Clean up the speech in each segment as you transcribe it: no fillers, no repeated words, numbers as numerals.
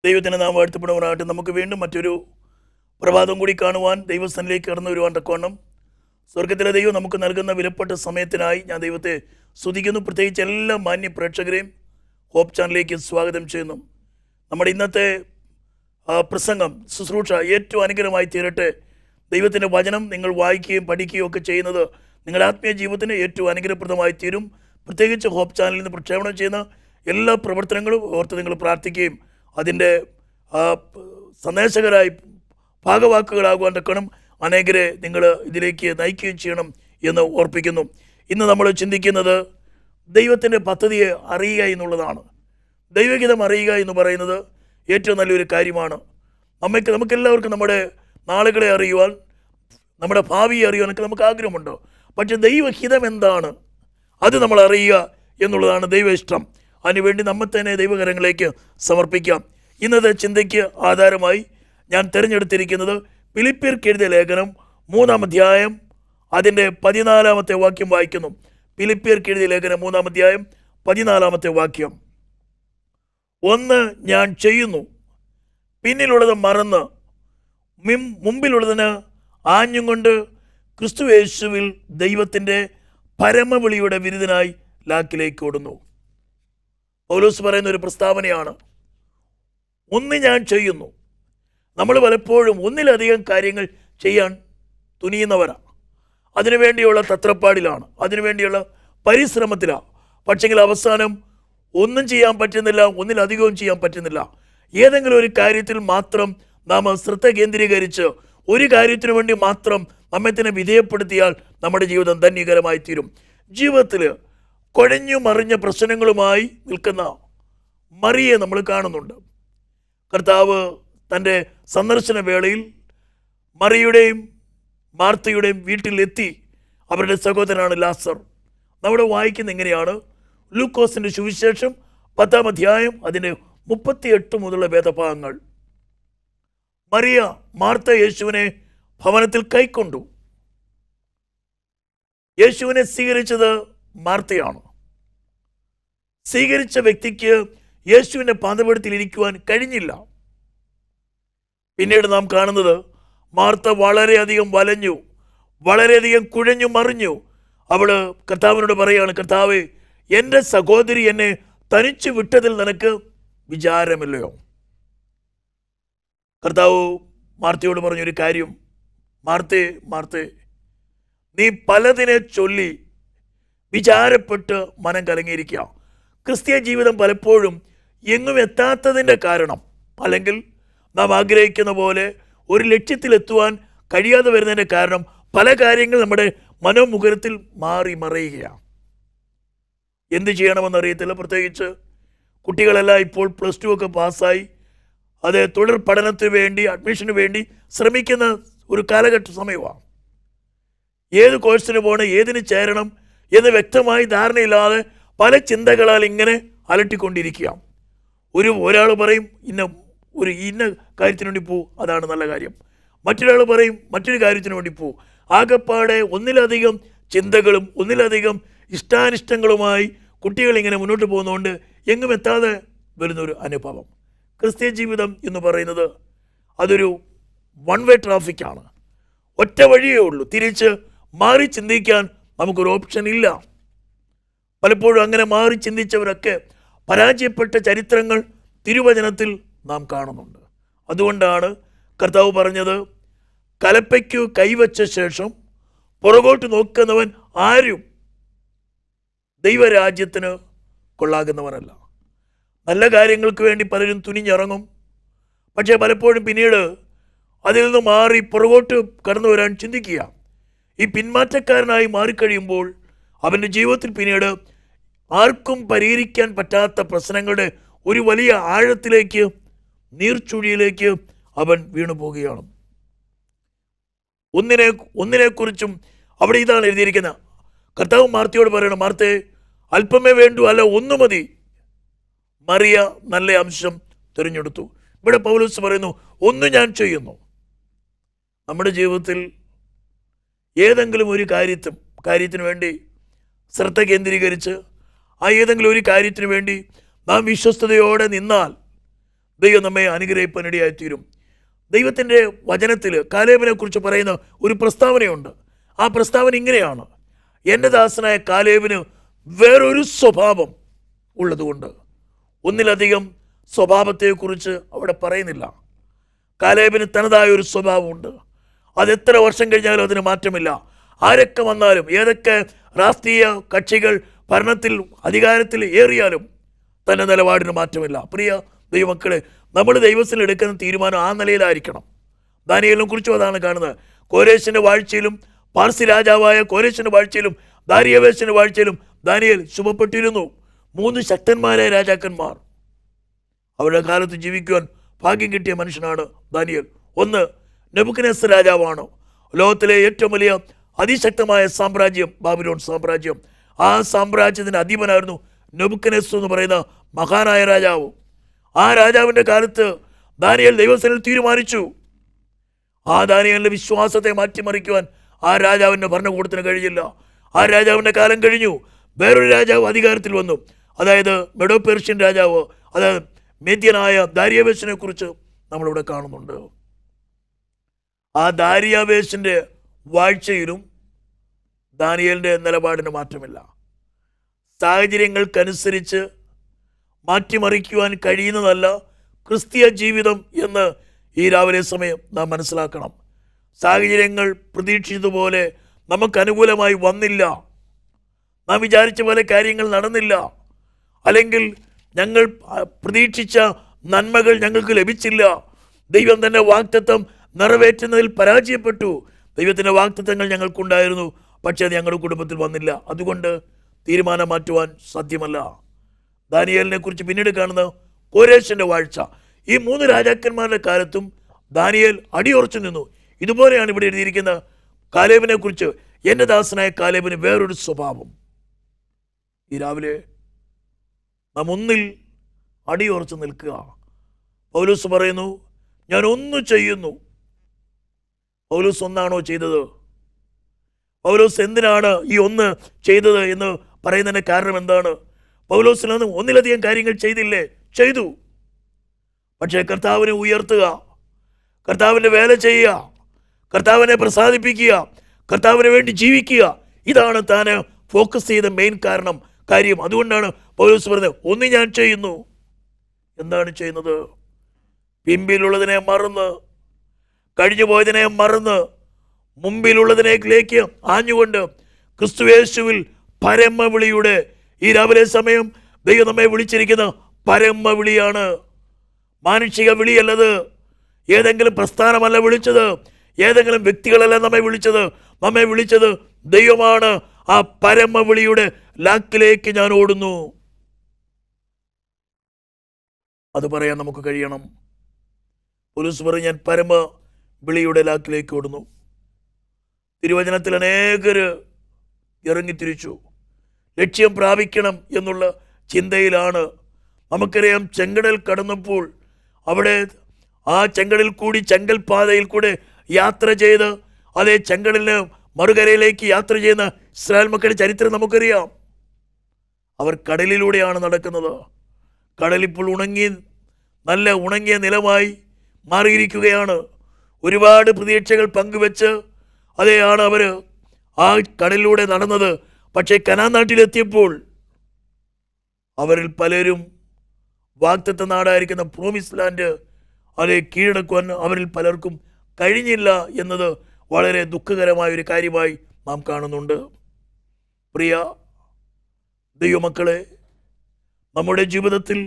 ദൈവത്തിന് നാം വാഴ്ത്തപ്പെടുവാനായിട്ട് നമുക്ക് വീണ്ടും മറ്റൊരു പ്രഭാതം കൂടി കാണുവാൻ ദൈവസ്ഥാനിലേക്ക് കടന്നു വരുവാൻ തക്കവണ്ണം സ്വർഗത്തിലെ ദൈവം നമുക്ക് നൽകുന്ന വിലപ്പെട്ട സമയത്തിനായി ഞാൻ ദൈവത്തെ സ്തുതിക്കുന്നു. പ്രത്യേകിച്ച് എല്ലാ മാന്യ പ്രേക്ഷകരെയും ഹോപ്പ് ചാനലിലേക്ക് സ്വാഗതം ചെയ്യുന്നു. നമ്മുടെ ഇന്നത്തെ പ്രസംഗം ശുശ്രൂഷ ഏറ്റവും അനുഗ്രഹമായി തീരട്ടെ. ദൈവത്തിൻ്റെ വചനം നിങ്ങൾ വായിക്കുകയും പഠിക്കുകയും ഒക്കെ ചെയ്യുന്നത് നിങ്ങളുടെ ആത്മീയ ജീവിതത്തിന് ഏറ്റവും അനുഗ്രഹപ്രദമായി തീരും. പ്രത്യേകിച്ച് ഹോപ്പ് ചാനലിൽ നിന്ന് പ്രക്ഷേപണം ചെയ്യുന്ന എല്ലാ പ്രവർത്തനങ്ങളും ഓർത്ത് നിങ്ങൾ പ്രാർത്ഥിക്കുകയും അതിൻ്റെ സന്ദേശകരായി ഭാഗവാക്കുകളാകുവാൻ തക്കണം അനേകരെ നിങ്ങൾ ഇതിലേക്ക് നയിക്കുകയും ചെയ്യണം എന്ന് ഓർപ്പിക്കുന്നു. ഇന്ന് നമ്മൾ ചിന്തിക്കുന്നത് ദൈവത്തിൻ്റെ പദ്ധതിയെ അറിയുക എന്നുള്ളതാണ്. ദൈവഗീതം അറിയുക എന്ന് പറയുന്നത് ഏറ്റവും നല്ലൊരു കാര്യമാണ്. നമുക്കെല്ലാവർക്കും നമ്മുടെ നാളുകളെ അറിയുവാൻ, നമ്മുടെ ഭാവിയെ അറിയുവാനൊക്കെ നമുക്ക് ആഗ്രഹമുണ്ട്. പക്ഷേ ദൈവഹിതം എന്താണ് അത് നമ്മൾ അറിയുക എന്നുള്ളതാണ് ദൈവ ഇഷ്ടം. അതിനുവേണ്ടി നമ്മെ തന്നെ ദൈവകരങ്ങളിലേക്ക് സമർപ്പിക്കാം. ഇന്നത്തെ ചിന്തയ്ക്ക് ആധാരമായി ഞാൻ തിരഞ്ഞെടുത്തിരിക്കുന്നത് ഫിലിപ്പിയർക്ക് എഴുതിയ ലേഖനം 3-ാം അധ്യായം അതിൻ്റെ 14-ാമത്തെ വാക്യം വായിക്കുന്നു. ഫിലിപ്പിയർക്ക് എഴുതിയ ലേഖനം 3-ാം അധ്യായം 14-ാമത്തെ വാക്യം. ഒന്ന് ഞാൻ ചെയ്യുന്നു, പിന്നിലുള്ളത് മറന്ന് മുമ്പിലുള്ളതിന് ആഞ്ഞും കൊണ്ട് ക്രിസ്തു യേശുവിൽ ദൈവത്തിൻ്റെ പരമവിളിയുടെ വിരുദ്ധനായി ലാക്കിലേക്ക് ഓടുന്നു. പൗലോസ് പറയുന്ന ഒരു പ്രസ്താവനയാണ്. ഒന്ന് ഞാൻ ചെയ്യുന്നു. നമ്മൾ പലപ്പോഴും ഒന്നിലധികം കാര്യങ്ങൾ ചെയ്യാൻ തുനിയുന്നവരാണ്. അതിനുവേണ്ടിയുള്ള തത്രപ്പാടിലാണ്, അതിനുവേണ്ടിയുള്ള പരിശ്രമത്തിലാണ്. പക്ഷെങ്കിൽ അവസാനം ഒന്നും ചെയ്യാൻ പറ്റുന്നില്ല, ഒന്നിലധികവും ചെയ്യാൻ പറ്റുന്നില്ല. ഏതെങ്കിലും ഒരു കാര്യത്തിൽ മാത്രം നാം ശ്രദ്ധ കേന്ദ്രീകരിച്ച് ഒരു കാര്യത്തിനു വേണ്ടി മാത്രം നമ്മെ തന്നെ വിധേയപ്പെടുത്തിയാൽ നമ്മുടെ ജീവിതം ധന്യകരമായി തീരും. ജീവിതത്തിൽ കുഴഞ്ഞു മറിഞ്ഞ പ്രശ്നങ്ങളുമായി നിൽക്കുന്ന മറിയെ നമ്മൾ കാണുന്നുണ്ട്. കർത്താവ് തൻ്റെ സന്ദർശന വേളയിൽ മറിയുടെയും മാർത്തയുടെയും വീട്ടിലെത്തി. അവരുടെ സഹോദരനാണ് ലാസർ. നമ്മുടെ വായിക്കുന്ന എങ്ങനെയാണ്? ലൂക്കോസിൻ്റെ സുവിശേഷം 10-ാം അധ്യായം അതിൻ്റെ 38 മുതലുള്ള വേദഭാഗങ്ങൾ. മറിയ മാർത്ത യേശുവിനെ ഭവനത്തിൽ കൈക്കൊണ്ടു. യേശുവിനെ സ്വീകരിച്ചത് മാർത്തയാണ്. സ്വീകരിച്ച വ്യക്തിക്ക് യേശുവിൻ്റെ പാദപീഠത്തിൽ ഇരിക്കുവാൻ കഴിഞ്ഞില്ല. പിന്നീട് നാം കാണുന്നത് മാർത്ത വളരെയധികം വലഞ്ഞു, വളരെയധികം കുഴഞ്ഞു മറിഞ്ഞു. അവൾ കർത്താവിനോട് പറയുകയാണ്, കർത്താവേ, എൻ്റെ സഹോദരി എന്നെ തനിച്ചു വിട്ടതിൽ നിനക്ക് വിചാരമില്ലയോ? കർത്താവ് മാർത്തയോട് പറഞ്ഞൊരു കാര്യം, മാർത്തേ മാർത്തേ, നീ പലതിനെ ചൊല്ലി വിചാരപ്പെട്ട് മനം കലങ്ങിയിരിക്കുക. ക്രിസ്തീയ ജീവിതം പലപ്പോഴും എങ്ങും എത്താത്തതിൻ്റെ കാരണം, അല്ലെങ്കിൽ നാം ആഗ്രഹിക്കുന്ന പോലെ ഒരു ലക്ഷ്യത്തിലെത്തുവാൻ കഴിയാതെ വരുന്നതിൻ്റെ കാരണം പല കാര്യങ്ങൾ നമ്മുടെ മനോമുഖരത്തിൽ മാറി മറയുകയാണ്. എന്ത് ചെയ്യണമെന്നറിയത്തില്ല. പ്രത്യേകിച്ച് കുട്ടികളെല്ലാം ഇപ്പോൾ +2 ഒക്കെ പാസ്സായി അത് തുടർ പഠനത്തിന് വേണ്ടി, അഡ്മിഷന് വേണ്ടി ശ്രമിക്കുന്ന ഒരു കാലഘട്ട സമയമാണ്. ഏത് കോഴ്സിന് പോകണം, ഏതിന് ചേരണം എന്ന് വ്യക്തമായി ധാരണയില്ലാതെ പല ചിന്തകളാൽ ഇങ്ങനെ അലട്ടിക്കൊണ്ടിരിക്കുക. ഒരാൾ പറയും ഇന്ന കാര്യത്തിന് വേണ്ടി പോവും, അതാണ് നല്ല കാര്യം. മറ്റൊരാൾ പറയും മറ്റൊരു കാര്യത്തിന് വേണ്ടി പോവും. ആകപ്പാടെ ഒന്നിലധികം ചിന്തകളും ഒന്നിലധികം ഇഷ്ടാനിഷ്ടങ്ങളുമായി കുട്ടികളിങ്ങനെ മുന്നോട്ട് പോകുന്നതുകൊണ്ട് എങ്ങും എത്താതെ വരുന്നൊരു അനുഭവം. ക്രിസ്തീയ ജീവിതം എന്ന് പറയുന്നത് അതൊരു വൺ വേ ട്രാഫിക്കാണ്. ഒറ്റ വഴിയേ ഉള്ളൂ. തിരിച്ച് മാറി ചിന്തിക്കാൻ നമുക്കൊരു ഓപ്ഷൻ ഇല്ല. പലപ്പോഴും അങ്ങനെ മാറി ചിന്തിച്ചവരൊക്കെ പരാജയപ്പെട്ട ചരിത്രങ്ങൾ തിരുവചനത്തിൽ നാം കാണുന്നുണ്ട്. അതുകൊണ്ടാണ് കർത്താവ് പറഞ്ഞത്, കലപ്പയ്ക്കു കൈവച്ച ശേഷം പുറകോട്ട് നോക്കുന്നവൻ ആരും ദൈവരാജ്യത്തിന് കൊള്ളാകുന്നവനല്ല. നല്ല കാര്യങ്ങൾക്ക് വേണ്ടി പലരും തുനിഞ്ഞിറങ്ങും. പക്ഷേ പലപ്പോഴും പിന്നീട് അതിൽ നിന്ന് മാറി പുറകോട്ട് കടന്നു വരാൻ ചിന്തിക്കുക. ഈ പിന്മാറ്റക്കാരനായി മാറിക്കഴിയുമ്പോൾ അവൻ്റെ ജീവിതത്തിൽ പിന്നീട് ആർക്കും പരിഹരിക്കാൻ പറ്റാത്ത പ്രശ്നങ്ങളുടെ ഒരു വലിയ ആഴത്തിലേക്ക്, നീർച്ചുഴിയിലേക്ക് അവൻ വീണു പോവുകയാണ്. ഒന്നിനെക്കുറിച്ചും അവിടെ ഇതാണ് എഴുതിയിരിക്കുന്നത്. കർത്താവ് മാർത്തയോട് പറയണം, മാർത്തേ, അല്പമേ വേണ്ടു, അല്ല ഒന്നു മതി. മറിയ നല്ല അംശം തിരഞ്ഞെടുത്തു. ഇവിടെ പൗലോസ് പറയുന്നു, ഒന്ന് ഞാൻ ചെയ്യുന്നു. നമ്മുടെ ജീവിതത്തിൽ ഏതെങ്കിലും ഒരു കാര്യത്തിന് വേണ്ടി ശ്രദ്ധ കേന്ദ്രീകരിച്ച് ആ ഏതെങ്കിലും ഒരു കാര്യത്തിന് വേണ്ടി നാം വിശ്വസ്തയോടെ നിന്നാൽ ദൈവം നമ്മെ അനുഗ്രഹിപ്പാനിടയായിത്തീരും. ദൈവത്തിൻ്റെ വചനത്തിൽ കാലേബിനെ കുറിച്ച് പറയുന്ന ഒരു പ്രസ്താവനയുണ്ട്. ആ പ്രസ്താവന ഇങ്ങനെയാണ്: എൻ്റെ ദാസനായ കാലേബിന് വേറൊരു സ്വഭാവം ഉള്ളതുകൊണ്ട്. ഒന്നിലധികം സ്വഭാവത്തെക്കുറിച്ച് അവിടെ പറയുന്നില്ല. കാലേബിന് തനതായ ഒരു സ്വഭാവമുണ്ട്. അതെത്ര വർഷം കഴിഞ്ഞാലും അതിന് മാറ്റമില്ല. ആരൊക്കെ വന്നാലും, ഏതൊക്കെ രാഷ്ട്രീയ കക്ഷികൾ ഭരണത്തിൽ അധികാരത്തിൽ ഏറിയാലും തൻ്റെ നിലപാടിന് മാറ്റമില്ല. പ്രിയ ദൈവമക്കളെ, നമ്മൾ ദൈവത്തിൽ എടുക്കുന്ന തീരുമാനം ആ നിലയിലായിരിക്കണം. ദാനിയേലിനെ കുറിച്ചും അതാണ് കാണുന്നത്. കോരേശിൻ്റെ വാഴ്ചയിലും, പാർസി രാജാവായ കോരേശിൻ്റെ വാഴ്ചയിലും, ദാരിയവേശിൻ്റെ വാഴ്ചയിലും ദാനിയേൽ ശുഭപ്പെട്ടിരുന്നു. 3 ശക്തന്മാരായ രാജാക്കന്മാർ, അവരുടെ കാലത്ത് ജീവിക്കുവാൻ ഭാഗ്യം കിട്ടിയ മനുഷ്യനാണ് ദാനിയേൽ. ഒന്ന് നെബൂഖദ്നേസർ രാജാവാണ്. ലോകത്തിലെ ഏറ്റവും വലിയ അതിശക്തമായ സാമ്രാജ്യം ബാബിലോൺ സാമ്രാജ്യം. ആ സാമ്രാജ്യത്തിൻ്റെ അധീപനായിരുന്നു നെബൂഖദ്നേസർ എന്ന് പറയുന്ന മഹാനായ രാജാവ്. ആ രാജാവിൻ്റെ കാലത്ത് ദാനിയേൽ ദൈവസേനയിൽ തീരുമാനിച്ചു. ആ ദാനിയേലിൻ്റെ വിശ്വാസത്തെ മാറ്റിമറിക്കുവാൻ ആ രാജാവിൻ്റെ ഭരണകൂടത്തിന് കഴിഞ്ഞില്ല. ആ രാജാവിൻ്റെ കാലം കഴിഞ്ഞു. വേറൊരു രാജാവ് അധികാരത്തിൽ വന്നു. അതായത് മെഡോ പേർഷ്യൻ രാജാവ്, അതായത് മേദ്യനായ ദാരിയാവേശിനെ കുറിച്ച് നമ്മളിവിടെ കാണുന്നുണ്ട്. ആ ദാരിയാവേശിൻ്റെ വാഴ്ചയിലും ദാനിയേലിൻ്റെ നിലപാടിന് മാറ്റമില്ല. സാഹചര്യങ്ങൾക്കനുസരിച്ച് മാറ്റിമറിക്കുവാൻ കഴിയുന്നതല്ല ക്രിസ്തീയ ജീവിതം എന്ന് ഈ രാവിലെ സമയം നാം മനസ്സിലാക്കണം. സാഹചര്യങ്ങൾ പ്രതീക്ഷിച്ചതുപോലെ നമുക്ക് അനുകൂലമായി വന്നില്ല, നാം വിചാരിച്ച പോലെ കാര്യങ്ങൾ നടന്നില്ല, അല്ലെങ്കിൽ ഞങ്ങൾ പ്രതീക്ഷിച്ച നന്മകൾ ഞങ്ങൾക്ക് ലഭിച്ചില്ല, ദൈവം തന്നെ വാഗ്ദത്തം നിറവേറ്റുന്നതിൽ പരാജയപ്പെട്ടു. ദൈവത്തിൻ്റെ വാഗ്ദത്തങ്ങൾ ഞങ്ങൾക്കുണ്ടായിരുന്നു, പക്ഷേ അത് ഞങ്ങളുടെ കുടുംബത്തിൽ വന്നില്ല. അതുകൊണ്ട് തീരുമാനം മാറ്റുവാൻ സാധ്യമല്ല. ദാനിയേലിനെ കുറിച്ച് പിന്നീട് കാണുന്ന കോരേശിൻ്റെ വാഴ്ച. ഈ 3 രാജാക്കന്മാരുടെ കാലത്തും ദാനിയേൽ അടിയുറച്ചു നിന്നു. ഇതുപോലെയാണ് ഇവിടെ എഴുതിയിരിക്കുന്ന കാലേബിനെ കുറിച്ച്. എൻ്റെ ദാസനായ കാലേബിന് വേറൊരു സ്വഭാവം. ഈ രാവിലെ നാം ഒന്നിൽ അടിയുറച്ചു നിൽക്കുക. പൗലോസ് പറയുന്നു, ഞാൻ ഒന്ന് ചെയ്യുന്നു. പൗലോസ് ഒന്നാണോ ചെയ്തത്? പൗലോസ് എന്തിനാണ് ഈ ഒന്ന് ചെയ്തത് എന്ന് പറയുന്നതിൻ്റെ കാരണം എന്താണ്? പൗലോസിനൊന്നും ഒന്നിലധികം കാര്യങ്ങൾ ചെയ്തില്ലേ? ചെയ്തു. പക്ഷേ കർത്താവിനെ ഉയർത്തുക, കർത്താവിൻ്റെ വേല ചെയ്യുക, കർത്താവിനെ പ്രസാദിപ്പിക്കുക, കർത്താവിന് വേണ്ടി ജീവിക്കുക, ഇതാണ് താൻ ഫോക്കസ് ചെയ്ത മെയിൻ കാര്യം. അതുകൊണ്ടാണ് പൗലോസ് പറഞ്ഞത്, ഒന്ന് ഞാൻ ചെയ്യുന്നു. എന്താണ് ചെയ്യുന്നത്? പിമ്പിലുള്ളതിനെ മറന്ന്, കഴിഞ്ഞു പോയതിനെ മറന്ന്, മുമ്പിലുള്ളതിനേക്ക് ആഞ്ഞുകൊണ്ട് ക്രിസ്തുയേശുവിൽ പരമവിളിയുടെ ഈ രാവിലെ സമയം ദൈവം നമ്മെ വിളിച്ചിരിക്കുന്ന പരമവിളിയാണ്. മാനുഷിക വിളിയല്ലത്. ഏതെങ്കിലും പ്രസ്ഥാനമല്ല വിളിച്ചത്, ഏതെങ്കിലും വ്യക്തികളല്ല നമ്മെ വിളിച്ചത് ദൈവമാണ്. ആ പരമവിളിയുടെ ലാക്കിലേക്ക് ഞാൻ ഓടുന്നു. അത് പറയാൻ നമുക്ക് കഴിയണം. പൗലോസ് പറയും, ഞാൻ പരമവിളിയുടെ ലാക്കിലേക്ക് ഓടുന്നു. തിരുവചനത്തിൽ അനേകർ ഇറങ്ങിത്തിരിച്ചു, ലക്ഷ്യം പ്രാപിക്കണം എന്നുള്ള ചിന്തയിലാണ്. നമുക്കറിയാം, ചെങ്കടൽ കടന്നപ്പോൾ അവിടെ ആ ചെങ്കടലിൽ കൂടി, ചെങ്കൽ പാതയിൽ കൂടെ യാത്ര ചെയ്ത് അതേ ചെങ്കടലിന് മറുകരയിലേക്ക് യാത്ര ചെയ്യുന്ന ഇസ്രായേൽ മക്കളുടെ ചരിത്രം നമുക്കറിയാം. അവർ കടലിലൂടെയാണ് നടക്കുന്നത്. കടലിപ്പോൾ നല്ല ഉണങ്ങിയ നിലമായി മാറിയിരിക്കുകയാണ്. ഒരുപാട് പ്രതീക്ഷകൾ പങ്കുവെച്ച് അതെയാണ് അവർ ആ കടലിലൂടെ നടന്നത്. പക്ഷേ കനാൻ നാട്ടിലെത്തിയപ്പോൾ അവരിൽ പലരും വാഗ്ദത്ത നാടായിരിക്കുന്ന പ്രോമിസ് ലാൻഡ് അത് കീഴടക്കുവാൻ അവരിൽ പലർക്കും കഴിഞ്ഞില്ല എന്നത് വളരെ ദുഃഖകരമായ ഒരു കാര്യമായി നാം കാണുന്നുണ്ട്. പ്രിയ ദൈവമക്കളെ, നമ്മുടെ ജീവിതത്തിൽ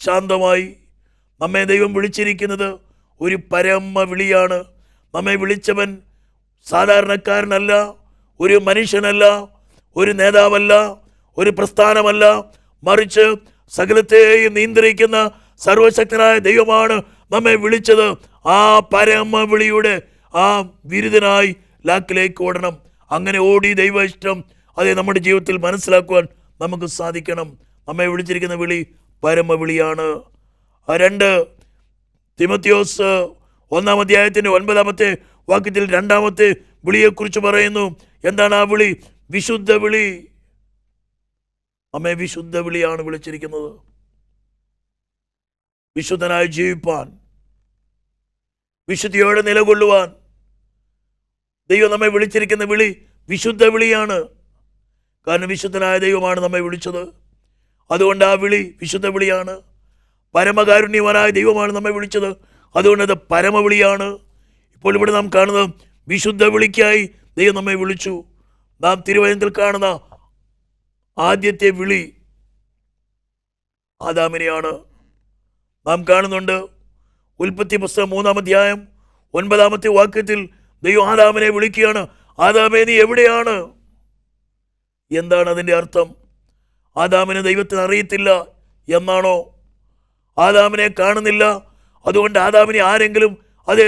ശാന്തമായി നമ്മെ ദൈവം വിളിച്ചിരിക്കുന്നത് ഒരു പരമ വിളിയാണ്. നമ്മെ വിളിച്ചവൻ സാധാരണക്കാരനല്ല, ഒരു മനുഷ്യനല്ല, ഒരു നേതാവല്ല, ഒരു പ്രസ്ഥാനമല്ല, മറിച്ച് സകലത്തെയും നിയന്ത്രിക്കുന്ന സർവശക്തനായ ദൈവമാണ് നമ്മെ വിളിച്ചത്. ആ പരമവിളിയുടെ ആ വിരുദ്ധനായി ലാക്കിലേക്ക് ഓടണം. അങ്ങനെ ഓടി ദൈവ ഇഷ്ടം അതേ നമ്മുടെ ജീവിതത്തിൽ മനസ്സിലാക്കുവാൻ നമുക്ക് സാധിക്കണം. നമ്മെ വിളിച്ചിരിക്കുന്ന വിളി പരമവിളിയാണ്. 2 തിമോത്തിയോസ് 1-ാം അധ്യായത്തിൻ്റെ 9-ാമത്തെ വാക്യത്തിൽ 2-ാമത്തെ വിളിയെക്കുറിച്ച് പറയുന്നു. എന്താണ് ആ വിളി? വിശുദ്ധ വിളി. നമ്മെ വിശുദ്ധ വിളിയാണ് വിളിച്ചിരിക്കുന്നത്. വിശുദ്ധനായി ജീവിപ്പാൻ, വിശുദ്ധിയോടെ നിലകൊള്ളുവാൻ ദൈവം നമ്മെ വിളിച്ചിരിക്കുന്ന വിളി വിശുദ്ധ വിളിയാണ്. കാരണം വിശുദ്ധനായ ദൈവമാണ് നമ്മെ വിളിച്ചത്. അതുകൊണ്ട് ആ വിളി വിശുദ്ധ വിളിയാണ്. പരമകാരുണ്യവാനായ ദൈവമാണ് നമ്മെ വിളിച്ചത്. അതുകൊണ്ട് അത് പരമവിളിയാണ്. ഇപ്പോൾ ഇവിടെ നാം കാണുന്നത് വിശുദ്ധ വിളിക്കായി ദൈവം നമ്മെ വിളിച്ചു. നാം തിരുവചനത്തിൽ കാണുന്ന ആദ്യത്തെ വിളി ആദാമിനെയാണ്. നാം കാണുന്നുണ്ട് ഉൽപ്പത്തി പുസ്തകം 3-ാം അധ്യായം 9-ാമത്തെ വാക്യത്തിൽ ദൈവം ആദാമിനെ വിളിക്കുകയാണ്. ആദാമേ, നീ എവിടെയാണ്? എന്താണ് അതിൻ്റെ അർത്ഥം? ആദാമിന് ദൈവത്തിന് അറിയത്തില്ല എന്നാണോ? ആദാമിനെ കാണുന്നില്ല, അതുകൊണ്ട് ആദാമിനെ ആരെങ്കിലും അത്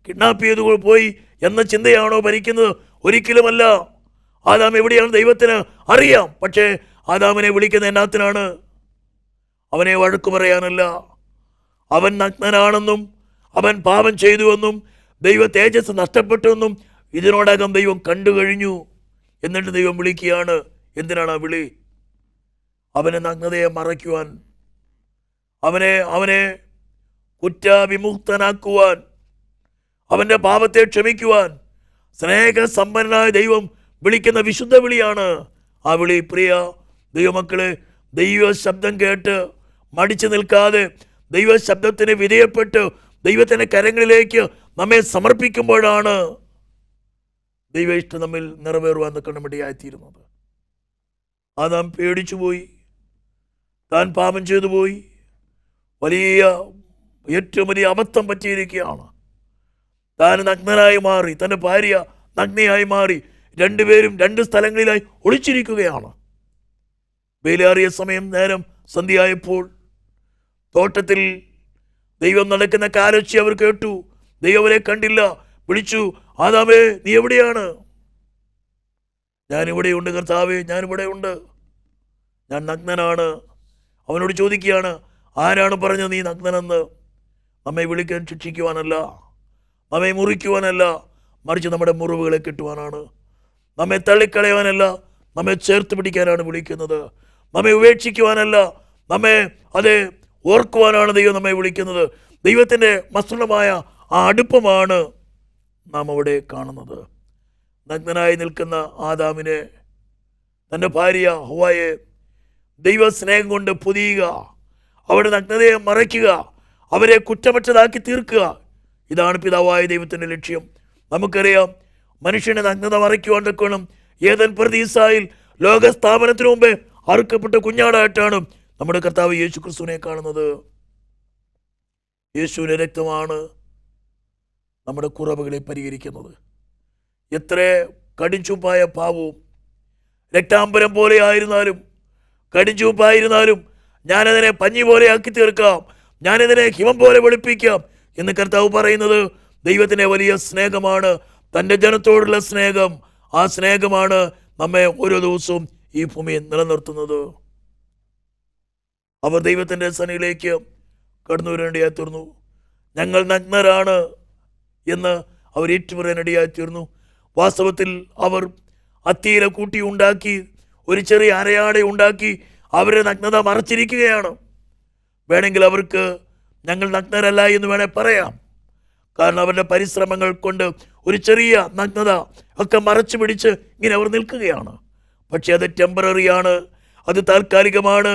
കിഡ്നാപ്പ് ചെയ്തു പോയി എന്ന ചിന്തയാണോ ഭരിക്കുന്നത്? ഒരിക്കലുമല്ല. ആദാം എവിടെയാണ് ദൈവത്തിന് അറിയാം. പക്ഷേ ആദാമിനെ വിളിക്കുന്ന എന്നാത്തിനാണ്? അവനെ വഴക്കു പറയാനല്ല. അവൻ നഗ്നനാണെന്നും അവൻ പാപം ചെയ്തുവെന്നും ദൈവ തേജസ് നഷ്ടപ്പെട്ടുവെന്നും ഇതിനോടകം ദൈവം കണ്ടു കഴിഞ്ഞു. എന്നിട്ട് ദൈവം വിളിക്കുകയാണ്. എന്തിനാണ് ആ വിളി? അവനെ നഗ്നതയെ മറയ്ക്കുവാൻ, അവനെ കുറ്റവിമുക്തനാക്കുവാൻ, അവൻ്റെ പാപത്തെ ക്ഷമിക്കുവാൻ സ്നേഹസമ്പന്നനായ ദൈവം വിളിക്കുന്ന വിശുദ്ധ വിളിയാണ് ആ വിളി. പ്രിയ ദൈവമക്കളെ, ദൈവ ശബ്ദം കേട്ട് മടിച്ചു നിൽക്കാതെ ദൈവ ശബ്ദത്തിന് വിധേയപ്പെട്ട് ദൈവത്തിൻ്റെ കരങ്ങളിലേക്ക് നമ്മെ സമർപ്പിക്കുമ്പോഴാണ് ദൈവ ഇഷ്ടം നമ്മിൽ നിറവേറുവാൻ കണ്ണുമടിയായിത്തീരുന്നത്. നാം പേടിച്ചുപോയി, താൻ പാപം ചെയ്തു പോയി, ഏറ്റവും വലിയ അബദ്ധം പറ്റിയിരിക്കുകയാണ്. താൻ നഗ്നനായി മാറി, തൻ്റെ ഭാര്യ നഗ്നയായി മാറി, രണ്ടുപേരും രണ്ട് സ്ഥലങ്ങളിലായി ഒളിച്ചിരിക്കുകയാണ്. വെയിലേറിയ സമയം, നേരം സന്ധ്യയായപ്പോൾ തോട്ടത്തിൽ ദൈവം നടക്കുന്ന കാലൊച്ചി അവർ കേട്ടു. ദൈവം അവരെ കണ്ടില്ല. വിളിച്ചു, ആദാമേ, നീ എവിടെയാണ്? ഞാനിവിടെയുണ്ട് കർത്താവേ, ഞാനിവിടെ ഉണ്ട്, ഞാൻ നഗ്നനാണ്. അവനോട് ചോദിക്കുകയാണ്, ആരാണ് പറഞ്ഞത് നീ നഗ്നനെന്ന്? നമ്മെ വിളിക്കാൻ ശിക്ഷിക്കുവാനല്ല, നമ്മെ മുറിക്കുവാനല്ല, മറിച്ച് നമ്മുടെ മുറിവുകളെ കെട്ടുവാനാണ്. നമ്മെ തള്ളിക്കളയുവാനല്ല, നമ്മെ ചേർത്ത് പിടിക്കാനാണ് വിളിക്കുന്നത്. നമ്മെ ഉപേക്ഷിക്കുവാനല്ല, നമ്മെ ഓർക്കുവാനാണ് ദൈവം നമ്മെ വിളിക്കുന്നത്. ദൈവത്തിൻ്റെ മസൃണമായ ആ അടുപ്പമാണ് നാം അവിടെ കാണുന്നത്. നഗ്നനായി നിൽക്കുന്ന ആദാമിനെ, തൻ്റെ ഭാര്യ ഹവ്വായെ ദൈവസ്നേഹം കൊണ്ട് പൊതിയുക, അവരുടെ നഗ്നതയെ മറയ്ക്കുക, അവരെ കുറ്റമറ്റതാക്കി തീർക്കുക. ഇതാണ് പിതാവായ ദൈവത്തിൻ്റെ ലക്ഷ്യം. നമുക്കറിയാം, മനുഷ്യനെ നഗ്നത മറയ്ക്കുവാൻ തക്കവണ്ണം ഏദൻ പർദീസായിൽ ലോകസ്ഥാപനത്തിനു മുമ്പേ അറുക്കപ്പെട്ട കുഞ്ഞാടായിട്ടാണ് നമ്മുടെ കർത്താവ് യേശു ക്രിസ്തുവിനെ കാണുന്നത്. യേശുവിൻ്റെ രക്തമാണ് നമ്മുടെ കുറവുകളെ പരിഹരിക്കുന്നത്. എത്ര കടിഞ്ചുപ്പായ പാവവും രക്താംബരം പോലെ ആയിരുന്നാലും, കടിഞ്ചുപ്പായിരുന്നാലും ഞാനതിനെ പഞ്ഞി പോലെ ആക്കി തീർക്കാം, ഞാനതിനെ ഹിമം പോലെ വെളുപ്പിക്കാം എന്ന് കർത്താവ് പറയുന്നത് ദൈവത്തിൻ്റെ വലിയ സ്നേഹമാണ്, തൻ്റെ ജനത്തോടുള്ള സ്നേഹം. ആ സ്നേഹമാണ് നമ്മെ ഓരോ ദിവസവും ഈ ഭൂമിയിൽ നിലനിർത്തുന്നത്. അവർ ദൈവത്തിൻ്റെ സന്നിധിയിലേക്ക് കടന്നു വരേണ്ടിയായി തീർന്നു. ഞങ്ങൾ നഗ്നരാണ് എന്ന് അവർ ഏറ്റുപറയാനിടയായി തീർന്നു. വാസ്തവത്തിൽ അവർ അത്തിയില കൂട്ടി ഉണ്ടാക്കി, ഒരു ചെറിയ അരയാടെ ഉണ്ടാക്കി അവരെ നഗ്നത മറച്ചിരിക്കുകയാണ്. വേണമെങ്കിൽ അവർക്ക് ഞങ്ങൾ നഗ്നരല്ല എന്ന് വേണേൽ പറയാം. കാരണം അവരുടെ പരിശ്രമങ്ങൾ കൊണ്ട് ഒരു ചെറിയ നഗ്നത ഒക്കെ മറച്ചു പിടിച്ച് ഇങ്ങനെ അവർ നിൽക്കുകയാണ്. പക്ഷെ അത് ടെമ്പററിയാണ്, അത് താൽക്കാലികമാണ്.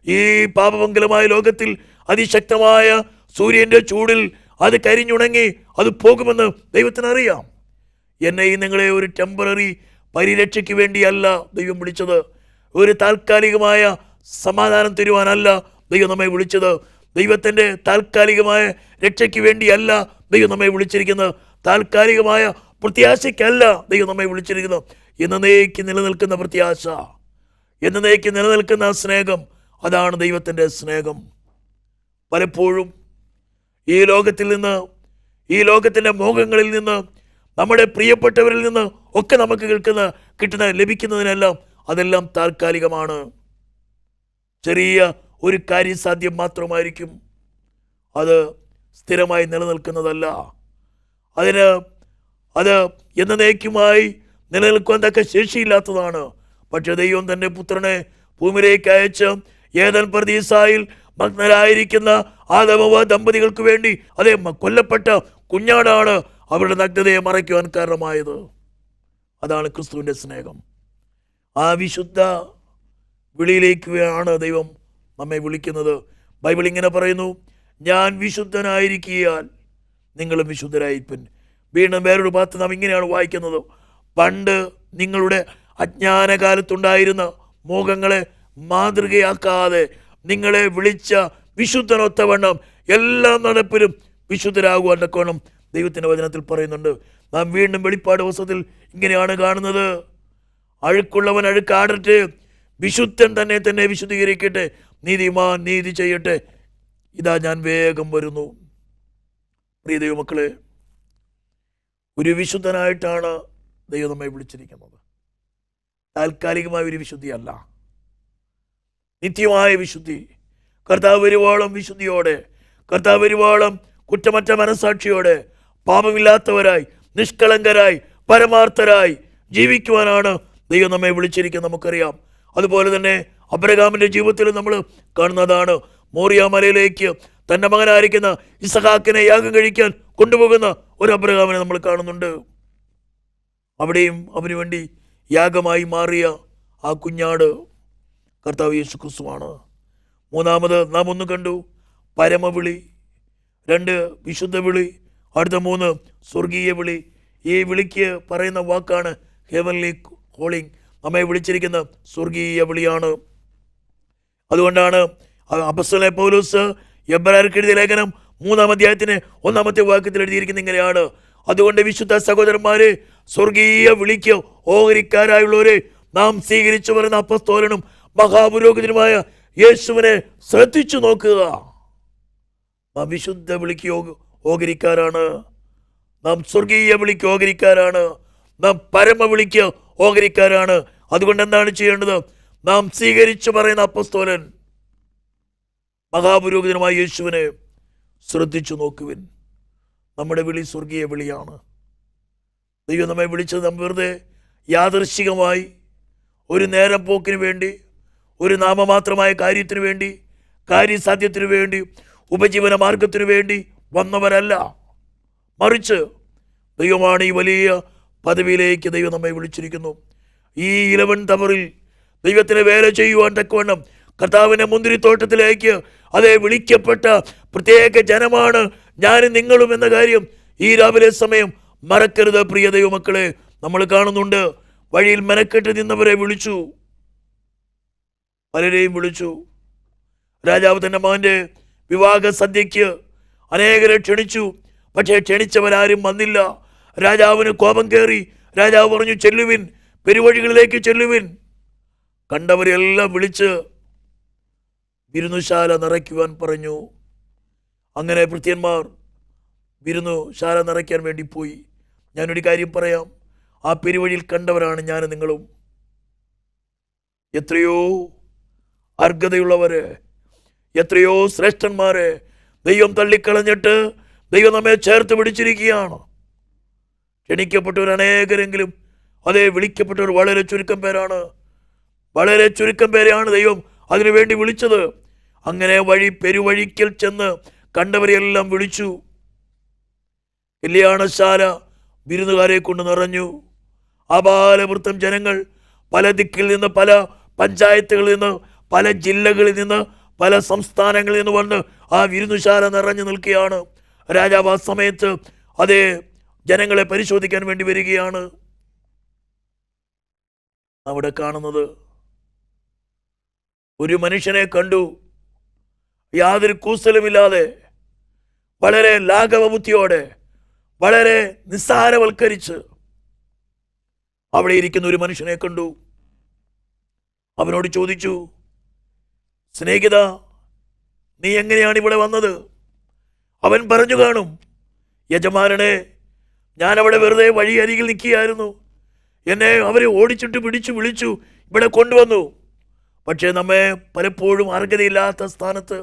ഈ പാപമംഗലമായ ലോകത്തിൽ അതിശക്തമായ സൂര്യൻ്റെ ചൂടിൽ അത് കരിഞ്ഞുണങ്ങി അത് പോകുമെന്ന് ദൈവത്തിനറിയാം. എന്നെയും നിങ്ങളെ ഒരു ടെമ്പററി പരിരക്ഷയ്ക്ക് വേണ്ടിയല്ല ദൈവം വിളിച്ചത്. ഒരു താൽക്കാലികമായ സമാധാനം തരുവാനല്ല ദൈവം നമ്മെ വിളിച്ചത്. ദൈവത്തിൻ്റെ താൽക്കാലികമായ രക്ഷയ്ക്ക് വേണ്ടിയല്ല ദൈവം നമ്മെ വിളിച്ചിരിക്കുന്നത്. താൽക്കാലികമായ പ്രത്യാശയ്ക്കല്ല ദൈവം നമ്മെ വിളിച്ചിരിക്കുന്നത്. എന്നേക്ക് നിലനിൽക്കുന്ന പ്രത്യാശ, എന്നേക്ക് നിലനിൽക്കുന്ന സ്നേഹം, അതാണ് ദൈവത്തിൻ്റെ സ്നേഹം. പലപ്പോഴും ഈ ലോകത്തിൽ നിന്ന്, ഈ ലോകത്തിൻ്റെ മോഹങ്ങളിൽ നിന്ന്, നമ്മുടെ പ്രിയപ്പെട്ടവരിൽ നിന്ന് ഒക്കെ നമുക്ക് കിട്ടുന്ന ലഭിക്കുന്നതിനെല്ലാം അതെല്ലാം താൽക്കാലികമാണ്. ചെറിയ ഒരു കാര്യസാധ്യം മാത്രമായിരിക്കും, അത് സ്ഥിരമായി നിലനിൽക്കുന്നതല്ല. അത് എന്നേക്കുമായി നിലനിൽക്കുവാൻ തക്ക ശേഷിയില്ലാത്തതാണ്. പക്ഷെ ദൈവം തൻ്റെ പുത്രനെ ഭൂമിയിലേക്ക് അയച്ച് ഏദൻ പർദീസായിൽ മഗ്നരായിരിക്കുന്ന ആദമവ ദമ്പതികൾക്ക് വേണ്ടി അതേ കൊല്ലപ്പെട്ട കുഞ്ഞാടാണ് അവരുടെ നഗ്നതയെ മറയ്ക്കുവാൻ കാരണമായത്. അതാണ് ക്രിസ്തുവിൻ്റെ സ്നേഹം. ആ വിശുദ്ധ വിളിയിലേക്കാണ് ദൈവം നമ്മെ വിളിക്കുന്നത്. ബൈബിൾ ഇങ്ങനെ പറയുന്നു, ഞാൻ വിശുദ്ധനായിരിക്കാൻ നിങ്ങളും വിശുദ്ധരായിരിക്കും. വീണ്ടും വേറൊരു ഭാഗത്ത് നാം ഇങ്ങനെയാണ് വായിക്കുന്നത്, പണ്ട് നിങ്ങളുടെ അജ്ഞാനകാലത്തുണ്ടായിരുന്ന മോഹങ്ങളെ മാതൃകയാക്കാതെ നിങ്ങളെ വിളിച്ച വിശുദ്ധനൊത്തവണ്ണം എല്ലാ നടപ്പിലും വിശുദ്ധരാകുവാൻ തക്കവണ്ണം ദൈവത്തിൻ്റെ വചനത്തിൽ പറയുന്നുണ്ട്. നാം വീണ്ടും വെളിപ്പാട് പുസ്തകത്തിൽ ഇങ്ങനെയാണ് കാണുന്നത്, അഴുക്കുള്ളവൻ അഴുക്കാടട്ടെ, വിശുദ്ധൻ തന്നെ തന്നെ വിശുദ്ധീകരിക്കട്ടെ, നീതിമാൻ നീതി ചെയ്യട്ടെ, ഇതാ ഞാൻ വേഗം വരുന്നു. പ്രിയ ദൈവമക്കളെ, ഒരു വിശുദ്ധനായിട്ടാണ് ദൈവം നമ്മെ വിളിച്ചിരിക്കുന്നത്. താൽക്കാലികമായ ഒരു വിശുദ്ധിയല്ല, നിത്യമായ വിശുദ്ധി. കർത്താവ് വരുവോളം വിശുദ്ധിയോടെ, കർത്താവ് വരുവോളം കുറ്റമറ്റ മനസാക്ഷിയോടെ, പാപമില്ലാത്തവരായി, നിഷ്കളങ്കരായി, പരമാർത്ഥരായി ജീവിക്കുവാനാണ് ദൈവം നമ്മെ വിളിച്ചിരിക്കുന്നത്. നമുക്കറിയാം. അതുപോലെ തന്നെ അബ്രഹാമിൻ്റെ ജീവിതത്തിൽ നമ്മൾ കാണുന്നതാണ്, മോറിയ മലയിലേക്ക് തൻ്റെ മകനായിരിക്കുന്ന ഇസഹാക്കിനെ യാഗം കഴിക്കാൻ കൊണ്ടുപോകുന്ന ഒരു അബ്രഹാമിനെ നമ്മൾ കാണുന്നുണ്ട്. അവിടെയും അവന് വേണ്ടി യാഗമായി മാറിയ ആ കുഞ്ഞാട് കർത്താവ് യേശു ക്രിസ്തുവാണ്. മൂന്നാമത് നാം ഒന്ന് കണ്ടു, പരമവിളി. 2 വിശുദ്ധ വിളി. അടുത്ത 3 സ്വർഗീയ വിളി. ഈ വിളിക്ക് പറയുന്ന വാക്കാണ് ഹെവൻലി കോളിംഗ്. നമ്മെ വിളിച്ചിരിക്കുന്ന സ്വർഗീയ വിളിയാണ്. അതുകൊണ്ടാണ് അപ്പോസ്തലനായ പൗലോസ് എബ്രായർക്ക് എഴുതിയ ലേഖനം 3-ാം അധ്യായത്തിന് 1-ാമത്തെ വാക്യത്തിൽ എഴുതിയിരിക്കുന്ന ഇങ്ങനെയാണ്, അതുകൊണ്ട് വിശുദ്ധ സഹോദരന്മാരെ, സ്വർഗീയ വിളിക്ക് ഓഹരിക്കാരായുള്ളവരെ, നാം സ്വീകരിച്ചു വരുന്ന അപ്പസ്തോലനും മഹാപുരോഹിതനുമായ യേശുവിനെ ശ്രദ്ധിച്ചു നോക്കുക. നാം വിശുദ്ധ വിളിക്ക് ഓഹരിക്കാരാണ്, നാം സ്വർഗീയ വിളിക്ക് ഓഹരിക്കാരാണ്, നാം പരമ വിളിക്ക് ഓഹരിക്കാരാണ്. അതുകൊണ്ട് എന്താണ് ചെയ്യേണ്ടത്? നാം സ്വീകരിച്ചു പറയുന്ന അപ്പസ്തോലൻ മഹാപുരോഹിതനുമായ യേശുവിനെ ശ്രദ്ധിച്ചു നോക്കുവിൻ. നമ്മുടെ വിളി സ്വർഗീയ വിളിയാണ്. ദൈവം നമ്മെ വിളിച്ചത് നാം വെറുതെ യാദൃശ്ചികമായി ഒരു നേരം പോക്കിന് വേണ്ടി, ഒരു നാമമാത്രമായ കാര്യത്തിനു വേണ്ടി, കാര്യസാധ്യത്തിനു വേണ്ടി, ഉപജീവന മാർഗത്തിനു വേണ്ടി വന്നവരല്ല. മറിച്ച് ദൈവമാണ് ഈ വലിയ പദവിയിലേക്ക് ദൈവം നമ്മെ വിളിച്ചിരിക്കുന്നു. ഈ 11 തവറിൽ ദൈവത്തിന് വേല ചെയ്യുവാൻ തക്കവണ്ണം കർത്താവിൻ്റെ മുന്തിരിത്തോട്ടത്തിലേക്ക് അതേ വിളിക്കപ്പെട്ട പ്രത്യേക ജനമാണ് ഞാനും നിങ്ങളും എന്ന കാര്യം ഈ രാവിലെ സമയം മറക്കരുത്. പ്രിയ ദൈവമക്കളെ, നമ്മൾ കാണുന്നുണ്ട്, വഴിയിൽ മെനക്കെട്ട് നിന്നവരെ വിളിച്ചു, പലരെയും വിളിച്ചു. രാജാവ് തൻ്റെ മകൻ്റെ വിവാഹ സദ്യയ്ക്ക് അനേകരെ ക്ഷണിച്ചു. പക്ഷേ ക്ഷണിച്ചവരാരും വന്നില്ല. രാജാവിന് കോപം കയറി. രാജാവ് പറഞ്ഞു, ചെല്ലുവിൻ, പെരുവഴികളിലേക്ക് ചെല്ലുവിൻ. കണ്ടവരെല്ലാം വിളിച്ച് വിരുന്നുശാല നിറയ്ക്കുവാൻ പറഞ്ഞു. അങ്ങനെ ഭൃത്യന്മാർ വിരുന്നുശാല നിറയ്ക്കാൻ വേണ്ടി പോയി. ഞാനൊരു കാര്യം പറയാം, ആ പെരുവഴിയിൽ കണ്ടവരാണ് ഞാനും നിങ്ങളും. എത്രയോ അർഹതയുള്ളവരെ, എത്രയോ ശ്രേഷ്ഠന്മാരെ ദൈവം തള്ളിക്കളഞ്ഞിട്ട് ദൈവം നമ്മെ ചേർത്ത് പിടിച്ചിരിക്കുകയാണ്. ക്ഷണിക്കപ്പെട്ടവർ അനേകരെങ്കിലും അതേ വിളിക്കപ്പെട്ടവർ വളരെ ചുരുക്കം പേരാണ്. വളരെ ചുരുക്കം പേരെയാണ് ദൈവം അതിനുവേണ്ടി വിളിച്ചത്. അങ്ങനെ പെരുവഴിക്കൽ ചെന്ന് കണ്ടവരെയെല്ലാം വിളിച്ചു. കല്യാണശാല വിരുന്നുകാരെ കൊണ്ട് നിറഞ്ഞു. ആബാലവൃത്തം ജനങ്ങൾ പല ദിക്കിൽ നിന്ന്, പല പഞ്ചായത്തുകളിൽ നിന്ന്, പല ജില്ലകളിൽ നിന്ന്, പല സംസ്ഥാനങ്ങളിൽ നിന്ന് വന്ന് ആ വിരുന്നുശാല നിറഞ്ഞു നിൽക്കുകയാണ്. രാജാവ് ആ സമയത്ത് അതേ ജനങ്ങളെ പരിശോധിക്കാൻ വേണ്ടി വരികയാണ്. അവിടെ കാണുന്നത് ഒരു മനുഷ്യനെ കണ്ടു, യാതൊരു കൂസലുമില്ലാതെ, വളരെ ലാഘവബുദ്ധിയോടെ, വളരെ നിസ്സാരവൽക്കരിച്ച് അവിടെ ഇരിക്കുന്ന ഒരു മനുഷ്യനെ കണ്ടു. അവനോട് ചോദിച്ചു, സ്നേഹിത, നീ എങ്ങനെയാണ് ഇവിടെ വന്നത്? അവൻ പറഞ്ഞു കാണും, യജമാനനെ, ഞാനവിടെ വെറുതെ വഴി അരികിൽ നിൽക്കുകയായിരുന്നു. എന്നെ അവരെ ഓടിച്ചിട്ട് പിടിച്ചു വിളിച്ചു ഇവിടെ കൊണ്ടുവന്നു. പക്ഷേ നമ്മെ പലപ്പോഴും അർഹതയില്ലാത്ത സ്ഥാനത്ത്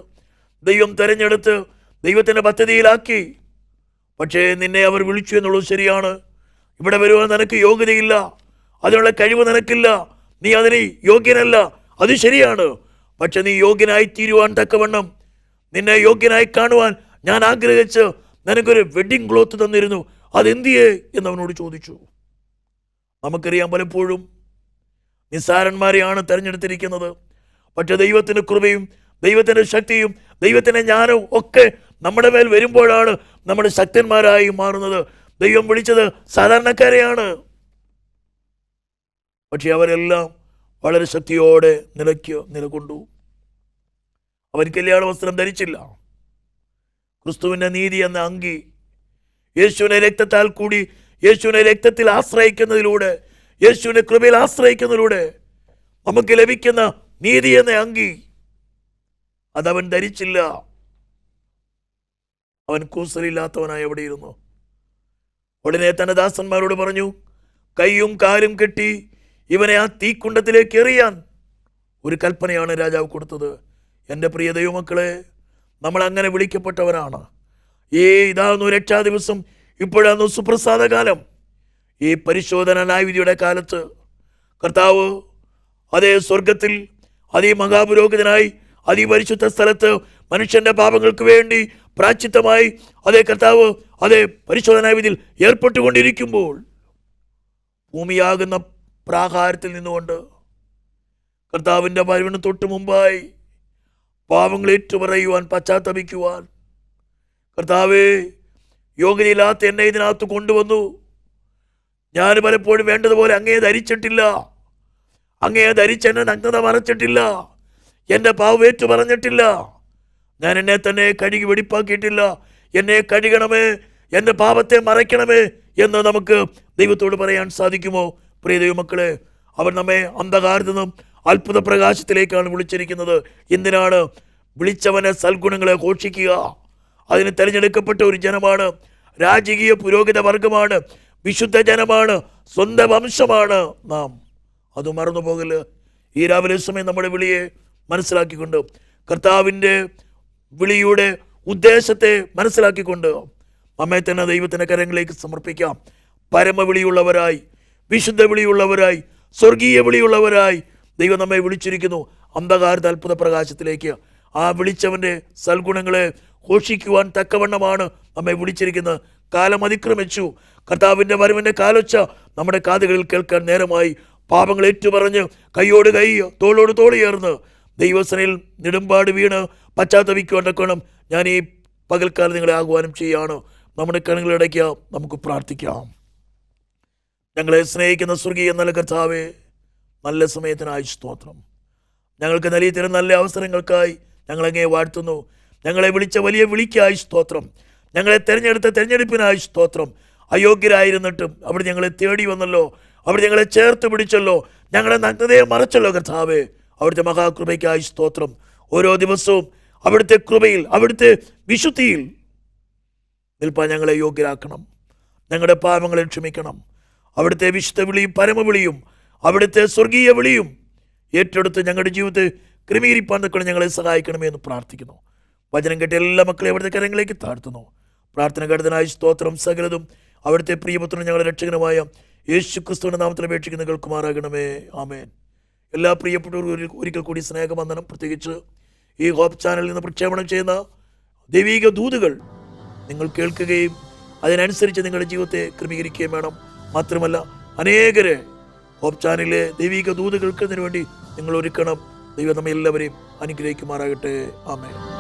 ദൈവം തിരഞ്ഞെടുത്ത് ദൈവത്തിൻ്റെ പദ്ധതിയിലാക്കി. പക്ഷേ നിന്നെ അവർ വിളിച്ചു എന്നുള്ളത് ശരിയാണ്. ഇവിടെ വരുവാൻ നിനക്ക് യോഗ്യതയില്ല, അതിനുള്ള കഴിവ് നിനക്കില്ല, നീ അതിന് യോഗ്യനല്ല, അത് ശരിയാണ്. പക്ഷെ നീ യോഗ്യനായി തീരുവാൻ തക്കവണ്ണം നിന്നെ യോഗ്യനായി കാണുവാൻ ഞാൻ ആഗ്രഹിച്ച് നിനക്കൊരു വെഡിങ് ക്ലോത്ത് തന്നിരുന്നു, അതെന്തിയേ എന്നവനോട് ചോദിച്ചു. നമുക്കറിയാം, പലപ്പോഴും നിസ്സാരന്മാരെയാണ് തിരഞ്ഞെടുത്തിരിക്കുന്നത്. പക്ഷെ ദൈവത്തിൻ്റെ കൃപയും ദൈവത്തിൻ്റെ ശക്തിയും ദൈവത്തിൻ്റെ ജ്ഞാനവും ഒക്കെ നമ്മുടെ മേൽ വരുമ്പോഴാണ് നമ്മൾ ശക്തന്മാരായി മാറുന്നത്. ദൈവം വിളിച്ചത് സാധാരണക്കാരെയാണ്. പക്ഷെ അവരെല്ലാം വളരെ ശക്തിയോടെ നിലകൊണ്ടു. അവൻ കല്യാണ വസ്ത്രം ധരിച്ചില്ല. ക്രിസ്തുവിൻ്റെ നീതി എന്ന അങ്കി, യേശുവിനെ രക്തത്താൽ കൂടി, യേശുവിനെ രക്തത്തിൽ ആശ്രയിക്കുന്നതിലൂടെ, യേശുവിനെ കൃപയിൽ ആശ്രയിക്കുന്നതിലൂടെ നമുക്ക് ലഭിക്കുന്ന നീതി എന്ന അങ്കി അതവൻ ധരിച്ചില്ല. അവൻ കൂസലില്ലാത്തവനായി എവിടെ ഇരുന്നു. ഉടനെ തന്റെ ദാസന്മാരോട് പറഞ്ഞു, കൈയും കാലും കെട്ടി ഇവനെ ആ തീക്കുണ്ടത്തിലേക്ക് എറിയാൻ ഒരു കൽപ്പനയാണ് രാജാവ് കൊടുത്തത്. എൻ്റെ പ്രിയ ദൈവമക്കളെ, നമ്മൾ അങ്ങനെ വിളിക്കപ്പെട്ടവരാണ്. ഇതാകുന്നു രക്ഷാ ദിവസം, ഇപ്പോഴാണ് സുപ്രസാദ കാലം. ഈ പരിശോധന ന്യായവിധിയുടെ കാലത്ത് കർത്താവ് അതേ സ്വർഗത്തിൽ മഹാപുരോഹിതനായി പരിശുദ്ധ സ്ഥലത്ത് മനുഷ്യന്റെ പാപങ്ങൾക്ക് വേണ്ടി പ്രായശ്ചിത്തമായി കർത്താവ് പരിശോധനാ വിധിയിൽ ഏർപ്പെട്ടുകൊണ്ടിരിക്കുമ്പോൾ ഭൂമിയാകുന്ന പ്രാകാരത്തിൽ നിന്നുകൊണ്ട് കർത്താവിൻ്റെ വരവിന് തൊട്ട് മുമ്പായി പാപങ്ങൾ ഏറ്റുപറയുവാൻ, പശ്ചാത്തപിക്കുവാൻ, കർത്താവേ, യോഗ്യതയില്ലാത്ത എന്നെ ഇതിനകത്ത് കൊണ്ടുവന്നു, ഞാൻ പലപ്പോഴും വേണ്ടതുപോലെ അങ്ങയെ ധരിച്ചിട്ടില്ല, അങ്ങയെ ധരിച്ചെന്നെ നഗ്നത മറച്ചിട്ടില്ല, എൻ്റെ പാവം ഏറ്റു പറഞ്ഞിട്ടില്ല, ഞാൻ എന്നെ തന്നെ കഴുകി വെടിപ്പാക്കിയിട്ടില്ല, എന്നെ കഴുകണമേ, എൻ്റെ പാപത്തെ മറയ്ക്കണമേ എന്ന് നമുക്ക് ദൈവത്തോട് പറയാൻ സാധിക്കുമോ? പ്രിയ ദൈവമക്കളെ, അവൻ നമ്മെ അന്ധകാരത്തിൽ നിന്നും അത്ഭുത പ്രകാശത്തിലേക്കാണ് വിളിച്ചിരിക്കുന്നത്. എന്തിനാണ്? വിളിച്ചവനെ സൽഗുണങ്ങളെ ഘോഷിക്കുക. അതിന് തിരഞ്ഞെടുക്കപ്പെട്ട ഒരു ജനമാണ്, രാജകീയ പുരോഹിത വർഗമാണ്, വിശുദ്ധ ജനമാണ്, സ്വന്തം വംശമാണ് നാം. അത് മറന്നു പോകല്. ഈ രാവിലെ സമയം നമ്മുടെ വിളിയെ മനസ്സിലാക്കിക്കൊണ്ട്, കർത്താവിൻ്റെ വിളിയുടെ ഉദ്ദേശത്തെ മനസ്സിലാക്കിക്കൊണ്ട് നമ്മെ തന്നെ ദൈവത്തിൻ്റെ കരങ്ങളിലേക്ക് സമർപ്പിക്കാം. പരമവിളിയുള്ളവരായി, വിശുദ്ധ വിളിയുള്ളവരായി, സ്വർഗീയ വിളിയുള്ളവരായി ദൈവം നമ്മെ വിളിച്ചിരിക്കുന്നു അന്ധകാരത്തെ അത്ഭുത പ്രകാശത്തിലേക്ക്. ആ വിളിച്ചവൻ്റെ സൽഗുണങ്ങളെ ഘോഷിക്കുവാൻ തക്കവണ്ണമാണ് നമ്മെ വിളിച്ചിരിക്കുന്നത്. കാലം അതിക്രമിച്ചു. കർത്താവിൻ്റെ വരവിൻ്റെ കാലൊച്ച നമ്മുടെ കാതുകളിൽ കേൾക്കാൻ നേരമായി. പാപങ്ങൾ ഏറ്റുപറഞ്ഞ് കൈയോട് കൈ, തോളോട് തോളിയേർന്ന് ദൈവസനയിൽ നെടുമ്പാട് വീണ് പശ്ചാത്തപിക്കുവാൻ തക്കണം ഞാൻ ഈ പകൽക്കാലം നിങ്ങളെ ആഹ്വാനം ചെയ്യുകയാണ്. നമ്മുടെ കണ്ണുകളിടയ്ക്ക് നമുക്ക് പ്രാർത്ഥിക്കാം. ഞങ്ങളെ സ്നേഹിക്കുന്ന സ്വർഗീയ നല്ല കർത്താവേ, നല്ല സമയത്തിനായി സ്തോത്രം. ഞങ്ങൾക്ക് നൽകി തരുന്ന നല്ല അവസരങ്ങൾക്കായി ഞങ്ങളങ്ങേ വാഴ്ത്തുന്നു. ഞങ്ങളെ വിളിച്ച വലിയ വിളിക്കായി സ്തോത്രം. ഞങ്ങളെ തിരഞ്ഞെടുത്ത തിരഞ്ഞെടുപ്പിനായി സ്തോത്രം. അയോഗ്യരായിരുന്നിട്ടും അവിടെ ഞങ്ങളെ തേടി വന്നല്ലോ, അവിടെ ഞങ്ങളെ ചേർത്ത് പിടിച്ചല്ലോ, ഞങ്ങളെ നഗ്നതയെ മറച്ചല്ലോ കർത്താവേ. അവിടുത്തെ മഹാകൃപയ്ക്കായി സ്തോത്രം. ഓരോ ദിവസവും അവിടുത്തെ കൃപയിൽ, അവിടുത്തെ വിശുദ്ധിയിൽ നിൽപ്പാൻ ഞങ്ങളെ യോഗ്യരാക്കണം. ഞങ്ങളുടെ പാപങ്ങളെ ക്ഷമിക്കണം. അവിടുത്തെ വിശുദ്ധ വിളിയും പരമവിളിയും അവിടുത്തെ സ്വർഗീയ വിളിയും ഏറ്റെടുത്ത് ഞങ്ങളുടെ ജീവിതത്തെ ക്രമീകരിപ്പാൻ തക്കണം ഞങ്ങളെ സഹായിക്കണമേ എന്ന് പ്രാർത്ഥിക്കുന്നു. വചനം കേട്ട എല്ലാ മക്കളെ അവിടുത്തെ കരങ്ങളിലേക്ക് താഴ്ത്തുന്നു. പ്രാർത്ഥന കേട്ടതിനായി സ്തോത്രം. സകലതും അവിടുത്തെ പ്രിയപുത്രനും ഞങ്ങളുടെ രക്ഷകനുമായ യേശു ക്രിസ്തുവിൻ്റെ നാമത്തിൽ അപേക്ഷിക്കുന്ന കേൾക്കുമാറാകണമേ. ആമേൻ. എല്ലാ പ്രിയപ്പെട്ടവരും ഒരിക്കൽ കൂടി സ്നേഹവന്ദനം. പ്രത്യേകിച്ച് ഈ ഹോപ്പ് ചാനലിൽ നിന്ന് പ്രക്ഷേപണം ചെയ്യുന്ന ദൈവിക ദൂതുകൾ നിങ്ങൾ കേൾക്കുകയും അതിനനുസരിച്ച് നിങ്ങളുടെ ജീവിതത്തെ ക്രമീകരിക്കുകയും വേണം. മാത്രമല്ല, അനേകരെ ഹോപ്പ് ചാനലിലെ ദൈവിക ദൂതുകൾക്ക് വേണ്ടി നിങ്ങൾ ഒരുക്കണം. ദൈവം നമ്മെ എല്ലാവരെയും അനുഗ്രഹിക്കുമാറാകട്ടെ. ആമേൻ.